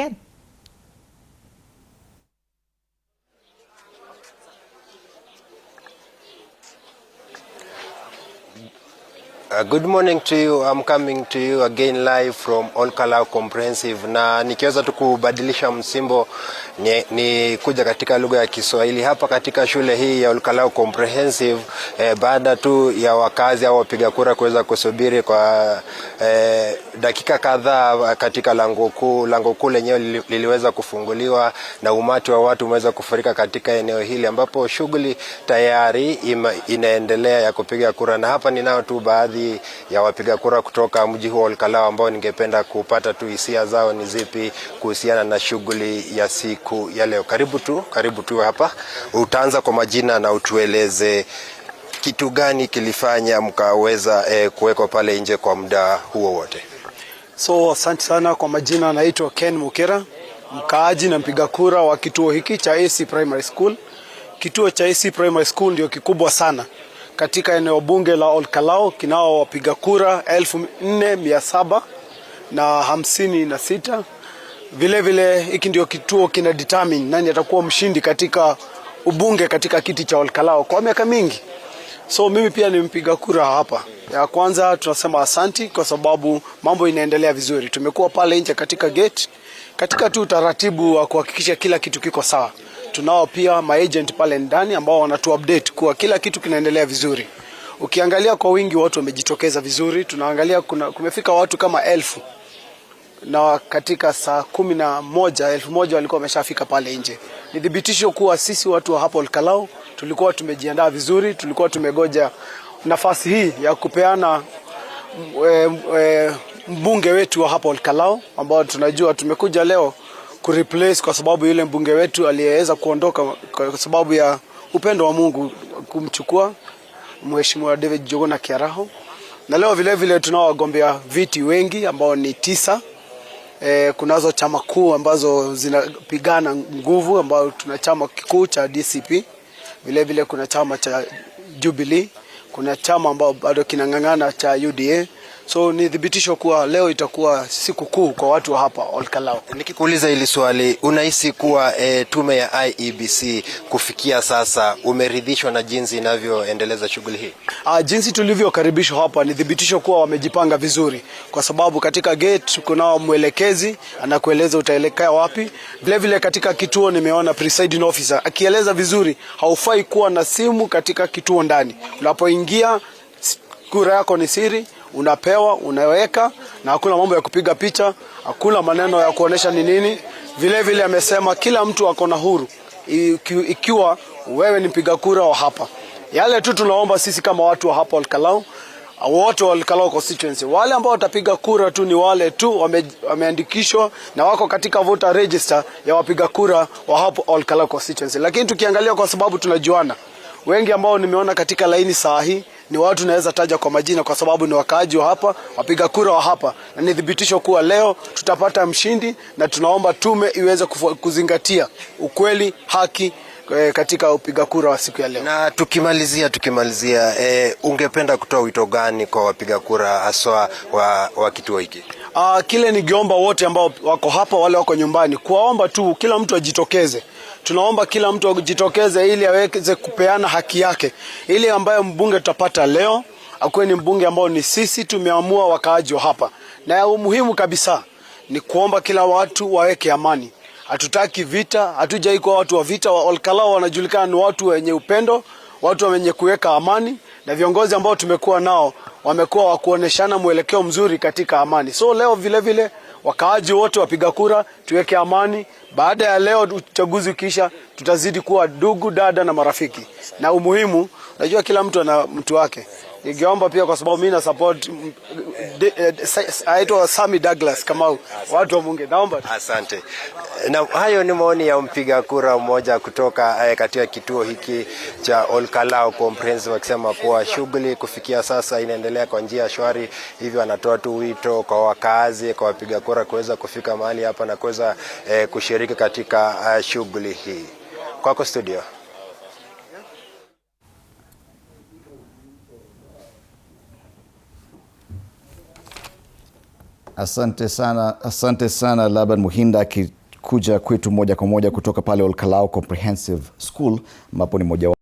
again. Good morning to you. I'm coming to you again live from Olkalau Comprehensive, na nikiweza tu kubadilisha msimbo ni kuja katika lugha ya Kiswahili hapa katika shule hii ya Olkalau Comprehensive, baada tu ya wakazi au wapiga kura kuweza kusubiri kwa dakika kadhaa katika lango kuu lenyewe liliweza kufunguliwa na umati wa watu umeweza kufurika katika eneo hili ambapo shughuli tayari inaendelea ya kupiga kura, na hapa ninao tu baadhi ya wapiga kura kutoka mji huu wa Olkalau ambao ningependa kupata tu hisia zao ni zipi kuhusiana na shughuli ya siku ya leo. Karibu tu hapa. Utaanza kwa majina na utueleze kitu gani kilifanya mkaweza kuwekwa pale nje kwa muda huo wote. So asante sana. Kwa majina naitwa Ken Mukera, mkaaji na mpiga kura wa kituo hiki cha AC Primary School. Kituo cha AC Primary School ndio kikubwa sana katika eneo bunge la Olkalau, kinao wapiga kura 4756. Vile vile hiki ndio kituo kina determine nani atakuwa mshindi katika ubunge katika kiti cha Olkalau kwa miaka mingi. So mimi pia ni mpiga kura hapa. Ya kwanza tunasema asanti kwa sababu mambo inaendelea vizuri. Tumekuwa pale nje katika gate katika tu taratibu wa kuhakikisha kila kitu kiko sawa. Tunao pia maagent pale ndani ambao wanatu update kuwa kila kitu kinaendelea vizuri. Ukiangalia kwa wingi watu wamejitokeza vizuri. Tunaangalia kumefika watu kama 1000, na katika saa 11,000 walikuwa wameshafika pale nje. Ni thibitisho kuwa sisi watu wa hapo Olkalau tulikuwa tumejiandaa vizuri, tulikuwa tumegoja nafasi hii ya kupeana mbunge wetu wa hapo Olkalau ambao tunajua tumekuja leo kureplace kwa sababu yule mbunge wetu aliyeweza kuondoka kwa sababu ya upendo wa Mungu kumchukua Mheshimiwa David Jogona Kiaraho. Na leo vile vile tunao wagombea viti wengi ambao ni 9. Kunazo chama kuu ambazo zinapigana nguvu ambao tuna chama kikuu cha DCP, vile vile kuna chama cha Jubilee, kuna chama ambao bado kinang'ang'ana cha UDA. So ni thibitisho kuwa leo itakuwa siku kuu kwa watu wa hapa Olkalau. Nikikuuliza hili swali, unahisi kuwa tume ya IEBC kufikia sasa umeridhishwa na jinsi inavyoendeleza shughuli hii? Jinsi tulivyokaribishwa hapa ni thibitisho kuwa wamejipanga vizuri, kwa sababu katika gate kuna mwelekezi anakueleza utaelekea wapi. Vile vile katika kituo nimeona presiding officer akieleza vizuri, haufai kuwa na simu katika kituo ndani. Unapoingia kura yako ni siri, unapewa, unaweka, na hakuna mambo ya kupiga picha, hakuna maneno ya kuonesha ni nini. Vile vile amesema kila mtu ako na huru ikiwa wewe ni mpiga kura wa hapa. Yale tu tunaomba sisi kama watu wa hapa Olkalau, wote wa Olkalau constituency, wale ambao watapiga kura tu ni wale tu wameandikishwa na wako katika voter register ya wapiga kura wa hapa Olkalau constituency. Lakini tukiangalia kwa sababu tunajuana, wengi ambao nimeona katika laini saa hii ni watu naweza taja kwa majina kwa sababu ni wakaaji wa hapa, wapiga kura wa hapa, na ni thibitisho kuwa leo tutapata mshindi, na tunaomba tume iweze kuzingatia ukweli, haki katika upiga kura wa siku ya leo. Na tukimalizia ungependa kutoa wito gani kwa wapiga kura haswa wa kituo hiki? Kile ningeomba wote ambao wako hapa, wale wako nyumbani, kuwaomba tu kila mtu ajitokeze. Tunaomba kila mtu ajitokeze ili aweze kupeana haki yake, ili ambayo mbunge tutapata leo akuwe ni mbunge ambao ni sisi tumeamua wakaaji wa hapa. Na umuhimu kabisa ni kuomba kila watu waweke amani. Hatutaki vita, hatujai kuwa watu wa vita. Olkalau wanajulikana ni watu wenye upendo, watu wenye kuweka amani, na viongozi ambao tumekuwa nao wamekuwa wakuoneshana mwelekeo mzuri katika amani. So leo vile vile wakaaji wote wapiga kura tuweke amani. Baada ya leo uchaguzi ukisha, tutazidi kuwa ndugu, dada na marafiki. Na umuhimu, najua kila mtu ana mtu wake. Ningeomba pia kwa sababu mimi na support aitwa Sammy Douglas kama watu wa Mungu. Naomba. Asante. Na hayo ni maoni ya mpiga kura mmoja kutoka katika kituo hiki cha Olkalau Comprehensive, akisema kuwa shughuli kufikia sasa inaendelea kwa njia shwari. Hivyo anatoa tu wito kwa wakazi, kwa wapiga kura kuweza kufika mahali hapa na kuweza kushiriki katika shughuli hii. Kwako studio. Asante sana Laban Muhinda akikuja kwetu moja kwa moja kutoka pale Olkalau Comprehensive School ambapo ni moja